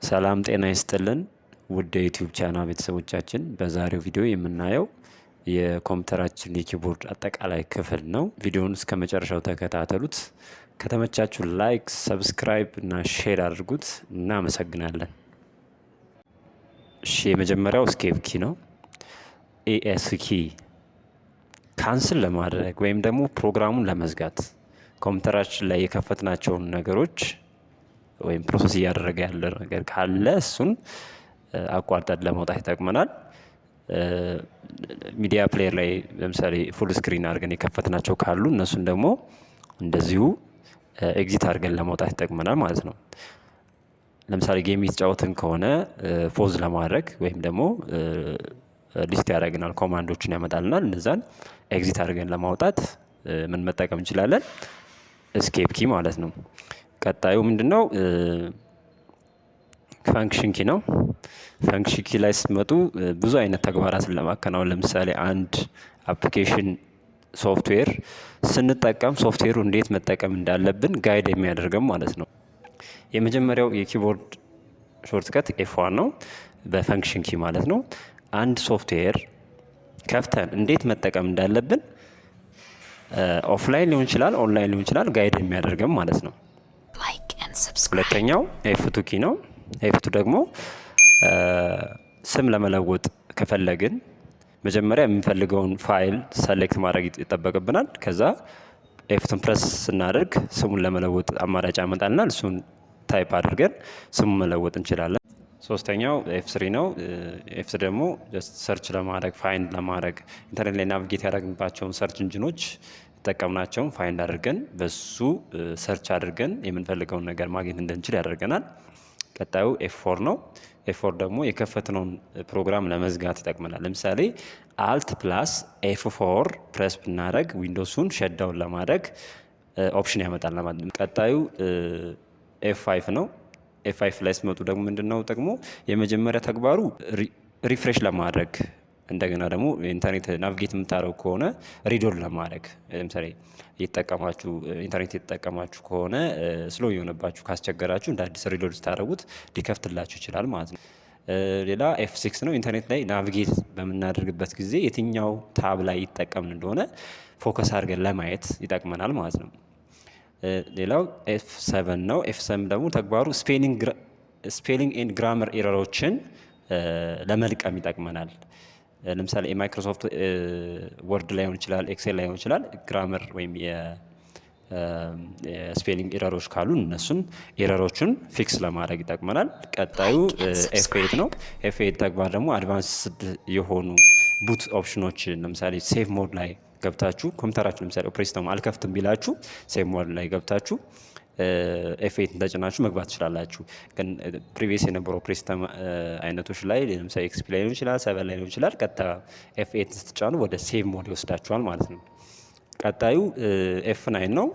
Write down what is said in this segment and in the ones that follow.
ሰላም ጤና ይስጥልን ውድ የዩቲዩብ ቻናል ቤተሰቦቻችን፣ በዛሬው ቪዲዮ የምናየው የኮምፒውተራችን የኪቦርድ አጠቃላይ ክፍል ነው። ቪዲዮውን እስከ መጨረሻው ተከታተሉት። ከተመቻችሁ ላይክ፣ ሰብስክራይብ እና ሼር አድርጉት። እናመሰግናለን። እሺ፣ የመጀመሪያው ስኬፕ ኪ ነው። ኤኤስ ኪ ካንስል ለማድረግ ወይም ደግሞ ፕሮግራሙን ለመዝጋት ኮምፒውተራችን ላይ የከፈትናቸውን ነገሮች ወይም ፕሮሰስ እያደረገ ያለ ነገር ካለ እሱን አቋርጠን ለማውጣት ይጠቅመናል። ሚዲያ ፕሌየር ላይ ለምሳሌ ፉል ስክሪን አድርገን የከፈትናቸው ካሉ እነሱን ደግሞ እንደዚሁ ኤግዚት አድርገን ለማውጣት ይጠቅመናል ማለት ነው። ለምሳሌ ጌም የተጫወትን ከሆነ ፖዝ ለማድረግ ወይም ደግሞ ሊስት ያደርገናል፣ ኮማንዶችን ያመጣልናል። እነዛን ኤግዚት አድርገን ለማውጣት ምን መጠቀም እንችላለን? እስኬፕ ኪ ማለት ነው። ቀጣዩ ምንድነው? ፋንክሽን ኪ ነው። ፋንክሽን ኪ ላይ ስትመጡ ብዙ አይነት ተግባራትን ለማከናወን ለምሳሌ አንድ አፕሊኬሽን ሶፍትዌር ስንጠቀም ሶፍትዌሩ እንዴት መጠቀም እንዳለብን ጋይድ የሚያደርገን ማለት ነው። የመጀመሪያው የኪቦርድ ሾርትከት ኤፍ1 ነው፣ በፋንክሽን ኪ ማለት ነው። አንድ ሶፍትዌር ከፍተን እንዴት መጠቀም እንዳለብን ኦፍላይን ሊሆን ይችላል፣ ኦንላይን ሊሆን ይችላል፣ ጋይድ የሚያደርገን ማለት ነው። ሁለተኛው ኤፍ2 ኪ ነው። ኤፍ2 ደግሞ ስም ለመለወጥ ከፈለግን መጀመሪያ የምንፈልገውን ፋይል ሰሌክት ማድረግ ይጠበቅብናል። ከዛ ኤፍ2 ፕረስ ስናደርግ ስሙን ለመለወጥ አማራጭ ያመጣልናል። እሱን ታይፕ አድርገን ስሙን መለወጥ እንችላለን። ሶስተኛው ኤፍ3 ነው። ኤፍ3 ደግሞ ሰርች ለማድረግ ፋይንድ ለማድረግ ኢንተርኔት ላይ ናቪጌት ያደረግንባቸውን ሰርች ኢንጂኖች ጠቀምናቸውን ፋይንድ አድርገን በሱ ሰርች አድርገን የምንፈልገውን ነገር ማግኘት እንድንችል ያደርገናል። ቀጣዩ ኤፍ4 ነው። ኤፍ4 ደግሞ የከፈትነውን ፕሮግራም ለመዝጋት ይጠቅመናል። ለምሳሌ አልት ፕላስ ኤፍ4 ፕሬስ ብናደረግ ዊንዶውሱን ሸዳውን ለማድረግ ኦፕሽን ያመጣል ማለት ነው። ቀጣዩ ኤፍ5 ነው። ኤፍ5 ላይ ስመጡ ደግሞ ምንድነው ጥቅሙ? የመጀመሪያ ተግባሩ ሪፍሬሽ ለማድረግ እንደገና ደግሞ ኢንተርኔት ናቪጌት የምታደርጉ ከሆነ ሪዶል ለማድረግ ለምሳሌ የተጠቀማችሁ ኢንተርኔት የተጠቀማችሁ ከሆነ ስሎ የሆነባችሁ ካስቸገራችሁ እንደ አዲስ ሪዶል ስታደርጉት ሊከፍትላችሁ ይችላል ማለት ነው። ሌላ ኤፍ6 ነው። ኢንተርኔት ላይ ናቪጌት በምናደርግበት ጊዜ የትኛው ታብ ላይ ይጠቀምን እንደሆነ ፎከስ አድርገን ለማየት ይጠቅመናል ማለት ነው። ሌላው ኤፍ7 ነው። ኤፍ7 ደግሞ ተግባሩ ስፔሊንግ ኤንድ ግራመር ኤረሮችን ለመልቀም ይጠቅመናል። ለምሳሌ የማይክሮሶፍት ወርድ ላይ ሆን ይችላል፣ ኤክሴል ላይ ሆን ይችላል። ግራመር ወይም የስፔሊንግ ኤረሮች ካሉ እነሱን ኤረሮችን ፊክስ ለማድረግ ይጠቅመናል። ቀጣዩ ኤፍ8 ነው። ኤፍ8 ተግባር ደግሞ አድቫንስድ የሆኑ ቡት ኦፕሽኖችን ለምሳሌ ሴቭ ሞድ ላይ ገብታችሁ ኮምፒውተራችሁ ለምሳሌ ኦፕሬት ሲስተም አልከፍትም ቢላችሁ ሴቭ ሞድ ላይ ገብታችሁ ኤፍ8 ተጭናችሁ መግባት ትችላላችሁ። ግን ፕሪቪየስ የነበሩ ኦፕሬት ሲስተም አይነቶች ላይ ለምሳሌ ኤክስፒ ላይ ሊሆን ይችላል፣ 7 ላይ ሊሆን ይችላል። ቀጥታ ኤፍ8 ስትጫኑ ወደ ሴቭ ሞድ ይወስዳችኋል ማለት ነው። ቀጣዩ ኤፍ9 ነው።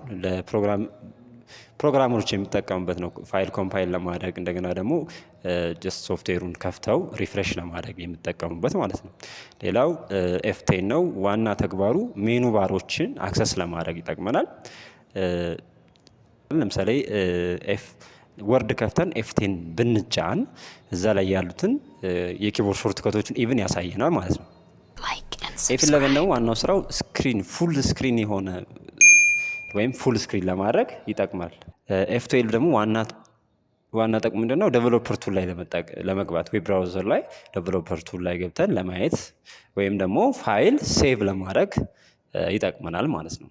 ፕሮግራመሮች የሚጠቀሙበት ነው። ፋይል ኮምፓይል ለማድረግ እንደገና ደግሞ ጀስት ሶፍትዌሩን ከፍተው ሪፍሬሽ ለማድረግ የሚጠቀሙበት ማለት ነው። ሌላው ኤፍ10 ነው። ዋና ተግባሩ ሜኑ ባሮችን አክሰስ ለማድረግ ይጠቅመናል። ለምሳሌ ወርድ ከፍተን ኤፍ10 ብንጫን እዛ ላይ ያሉትን የኪቦርድ ሾርትከቶችን ኢቭን ያሳየናል ማለት ነው። ኤፍ11 ደግሞ ዋናው ስራው ፉል ስክሪን የሆነ ወይም ፉል ስክሪን ለማድረግ ይጠቅማል። ኤፍ12 ደግሞ ዋና ጥቅሙ ምንድነው? ዴቨሎፐር ቱል ላይ ለመግባት ዌብ ብራውዘር ላይ ዴቨሎፐር ቱል ላይ ገብተን ለማየት ወይም ደግሞ ፋይል ሴቭ ለማድረግ ይጠቅመናል ማለት ነው።